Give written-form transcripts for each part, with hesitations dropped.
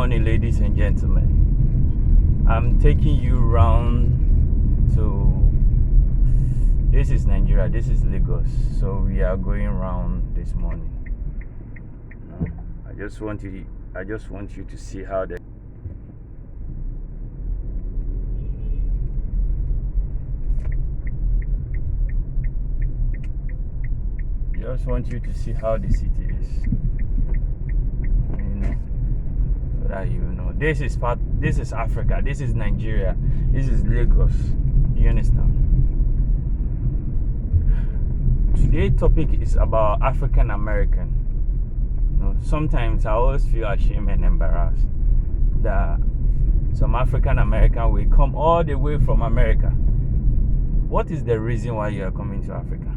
morning, ladies and gentlemen. I'm taking you round to. This is Nigeria. This is Lagos. So we are going round this morning. I just want you to see how the. Just want you to see how the city is. So that you know. This is Africa. This is Nigeria. This is Lagos. Do you understand? Today's topic is about African American. Sometimes I always feel ashamed and embarrassed that some African American will come all the way from America. What is the reason why you are coming to Africa?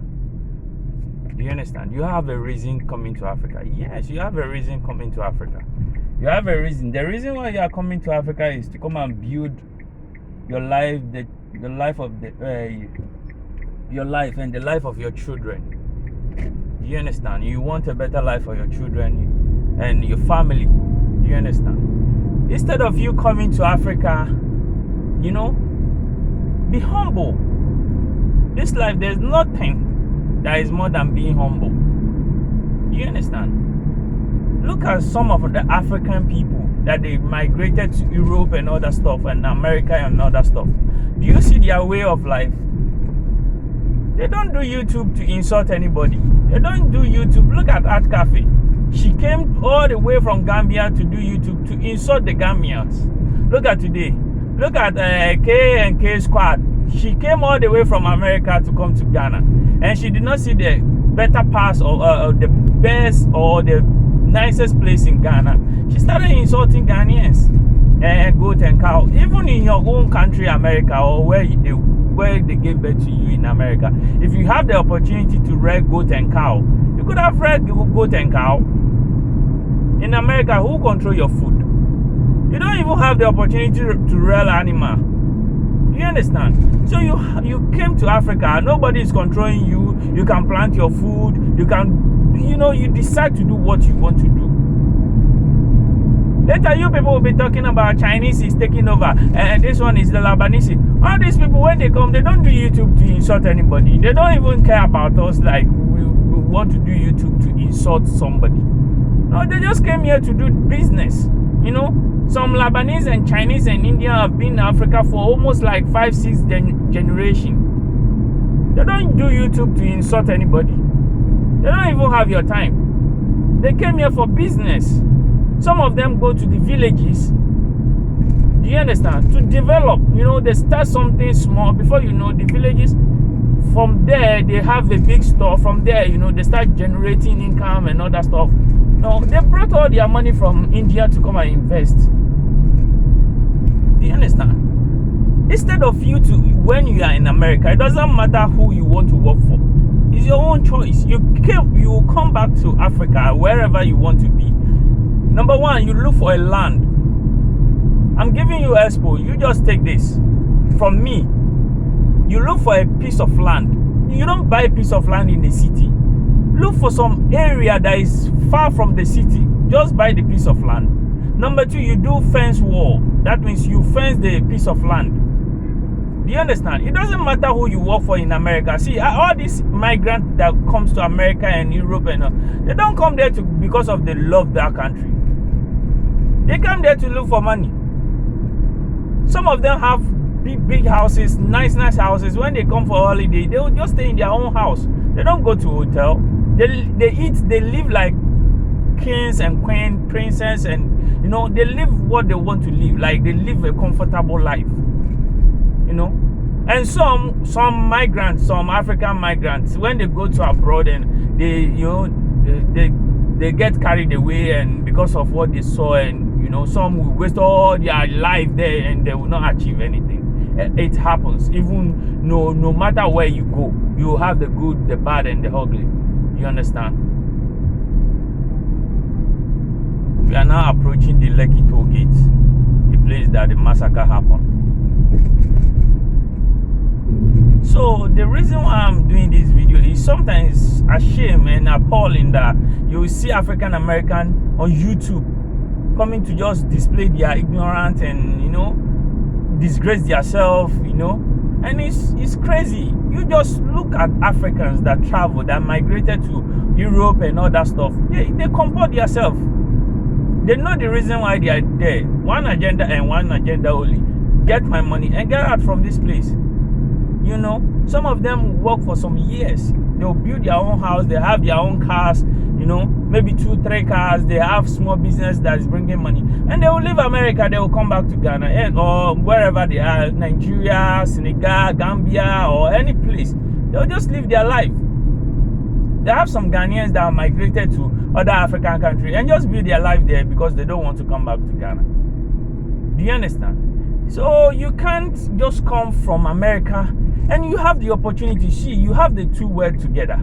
Do you understand? You have a reason coming to Africa. Yes, you have a reason coming to Africa. You have a reason. The reason why you are coming to Africa is to come and build your life, your life and the life of your children. Do you understand? You want a better life for your children and your family. Do you understand? Instead of you coming to Africa, be humble. This life, there's nothing that is more than being humble. Do you understand? Look at some of the African people that they migrated to Europe and other stuff, and America and other stuff. Do you see their way of life? They don't do YouTube to insult anybody. They don't do YouTube. Look at Art Cafe. She came all the way from Gambia to do YouTube to insult the Gambians. Look at today. Look at K&K Squad. She came all the way from America to come to Ghana, and she did not see the better parts or the best or the nicest place in Ghana. She started insulting Ghanaians, goat and cow. Even in your own country, America, or where they gave birth to you in America, if you have the opportunity to rear goat and cow, you could have reared goat and cow. In America, who control your food? You don't even have the opportunity to rear animal. Do you understand? So you came to Africa. Nobody is controlling you. You can plant your food. You can, you decide to do what you want to do. Later, you people will be talking about Chinese is taking over, and this one is the Lebanese. All these people, when they come, they don't do YouTube to insult anybody. They don't even care about us like we want to do YouTube to insult somebody. No, they just came here to do business. Some Lebanese and Chinese and Indian have been in Africa for almost like 5-6 generations. They don't do YouTube to insult anybody. They don't even have your time. They came here for business. Some of them go to the villages. Do you understand? To develop. They start something small. Before the villages, from there, they have a big store. From there, they start generating income and all that stuff. No, they brought all their money from India to come and invest. Do you understand? Instead of when you are in America, it doesn't matter who you want to work for. It's your own choice. You come back to Africa, wherever you want to be. Number one, you look for a land. I'm giving you expo. You just take this from me. You look for a piece of land. You don't buy a piece of land in the city. Look for some area that is far from the city. Just buy the piece of land. Number two, you do fence wall. That means you fence the piece of land. Do you understand? It doesn't matter who you work for in America. See, all these migrants that comes to America and Europe they don't come there because of they love their country. They come there to look for money. Some of them have big houses, nice houses. When they come for holiday, they will just stay in their own house. They don't go to hotel. They live like kings and queen, princess, and they live what they want to live. Like they live a comfortable life. And some migrants, some African migrants, when they go to abroad and they get carried away, and because of what they saw, and some will waste all their life there and they will not achieve anything. It happens. Even no matter where you go, you have the good, the bad, and the ugly. You understand? We are now approaching the Lekki toll gate, the place that the massacre happened. So the reason why I'm doing this video is sometimes ashamed and appalling that you will see African American on YouTube coming to just display their ignorance and, disgrace themselves, and it's crazy. You just look at Africans that travel, that migrated to Europe and all that stuff. They comport themselves. They know the reason why they are there. One agenda and one agenda only. Get my money and get out from this place. Some of them work for some years. They'll build their own house. They have their own cars, maybe 2-3 cars. They have small business that is bringing money. And they will leave America. They will come back to Ghana or wherever they are, Nigeria, Senegal, Gambia, or any place. They'll just live their life. They have some Ghanaians that are migrated to other African countries and just build their life there because they don't want to come back to Ghana. Do you understand? So you can't just come from America and you have the opportunity. See, you have the two words together.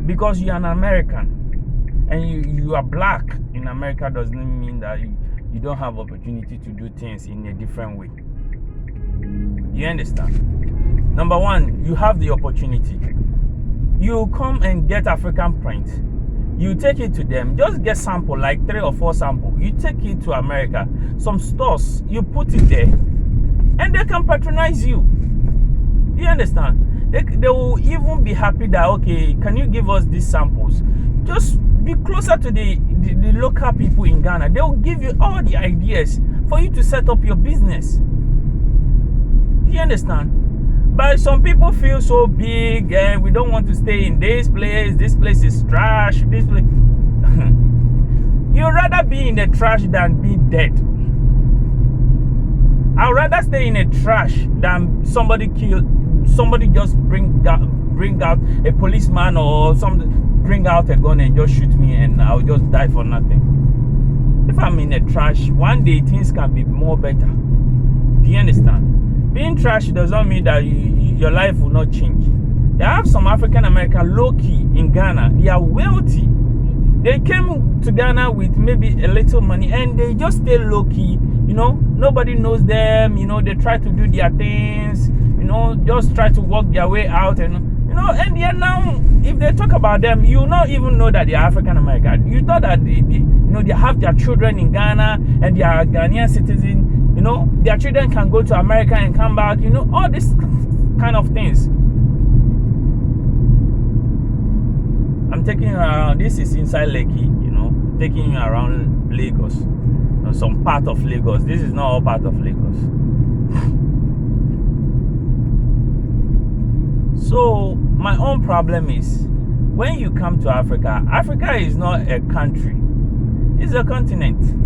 Because you are an American and you are black in America doesn't mean that you don't have opportunity to do things in a different way. You understand? Number one, you have the opportunity. You come and get African print. You take it to them. Just get sample, like 3 or 4 samples. You take it to America. Some stores, you put it there. And they can patronize you. You understand? They will even be happy that, okay, can you give us these samples? Just be closer to the local people in Ghana. They will give you all the ideas for you to set up your business. You understand? But some people feel so big and we don't want to stay in this place. This place is trash. This place. You'd rather be in the trash than be dead. I'd rather stay in the trash than somebody just bring out a policeman or something, bring out a gun and just shoot me and I'll just die for nothing. If I'm in the trash, one day things can be more better. Do you understand? Being trash doesn't mean that your life will not change. They have some African American low-key in Ghana. They are wealthy. They came to Ghana with maybe a little money and they just stay low-key. Nobody knows them. They try to do their things. Just try to work their way out. And they are now, if they talk about them, you not even know that they are African American. You thought that they have their children in Ghana and they are Ghanaian citizens. Their children can go to America and come back, all these kind of things. I'm taking you around. This is inside Lekki, taking you around Lagos, some part of Lagos. This is not all part of Lagos. So my own problem is when you come to Africa, Africa is not a country, it's a continent.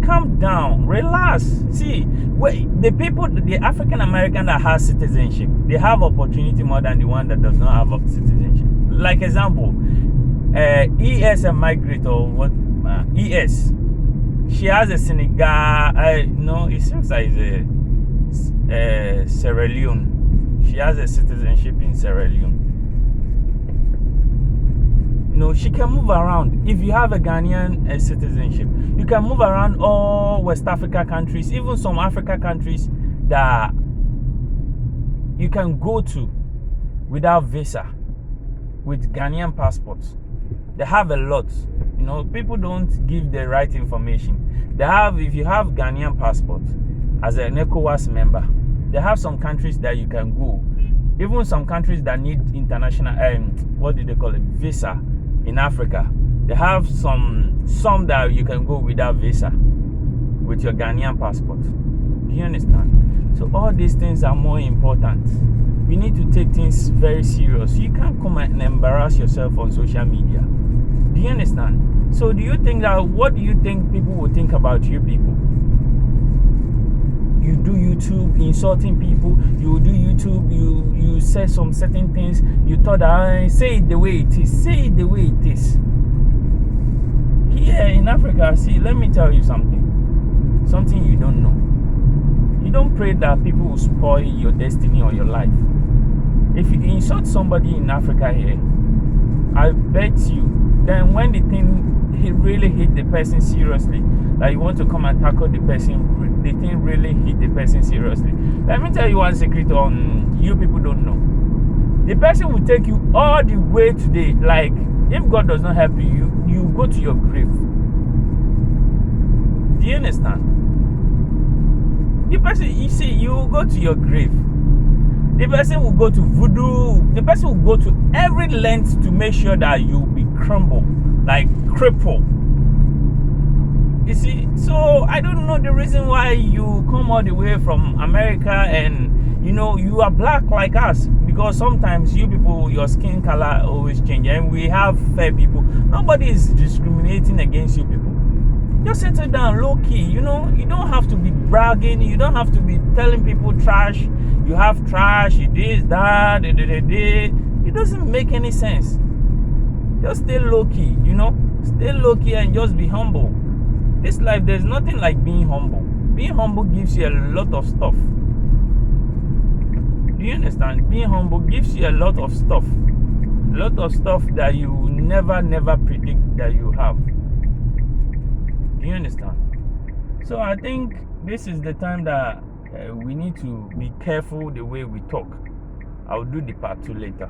Calm down, relax. See, the people, the African American that has citizenship, they have opportunity more than the one that does not have citizenship. Like example, ES a migrant or what? ES, she has a Senegal. It seems like it's a Sierra Leone. She has a citizenship in Sierra Leone. She can move around. If you have a Ghanaian citizenship, you can move around all West Africa countries, even some Africa countries that you can go to without visa with Ghanaian passports. They have a lot. People don't give the right information. If you have Ghanaian passport as an ECOWAS member, they have some countries that you can go. Even some countries that need international, what do they call it, visa. In Africa, they have some that you can go without visa with your Ghanaian passport. Do you understand? So all these things are more important. We need to take things very serious. You can't come and embarrass yourself on social media. Do you understand? So what do you think people will think about you people? You do YouTube insulting people, you do YouTube, you say some certain things, you thought that say it the way it is. Say it the way it is. Here in Africa, see, let me tell you something you don't know. You don't pray that people will spoil your destiny or your life. If you insult somebody in Africa here, I bet you, then when the thing really hit the person seriously, like you want to come and tackle the person, the thing really hit the person seriously. Let me tell you one secret on you people don't know. The person will take you all the way today. Like, if God does not help you, you go to your grave. you understand? The person, you see, you will go to your grave. The person will go to voodoo. The person will go to every length to make sure that you be crumble, like cripple. You see, so I don't know the reason why you come all the way from America and you are black like us, because sometimes you people, your skin color always change, and we have fair people. Nobody is discriminating against you people. Just settle down low key. You don't have to be bragging. You don't have to be telling people trash. You have trash, you this, that, it doesn't make any sense. Just stay low key, stay low key and just be humble. This life, there's nothing like being humble. Being humble gives you a lot of stuff. Do you understand? Being humble gives you a lot of stuff. A lot of stuff that you never predict that you have. Do you understand? So I think this is the time that we need to be careful the way we talk. I'll do the part 2 later.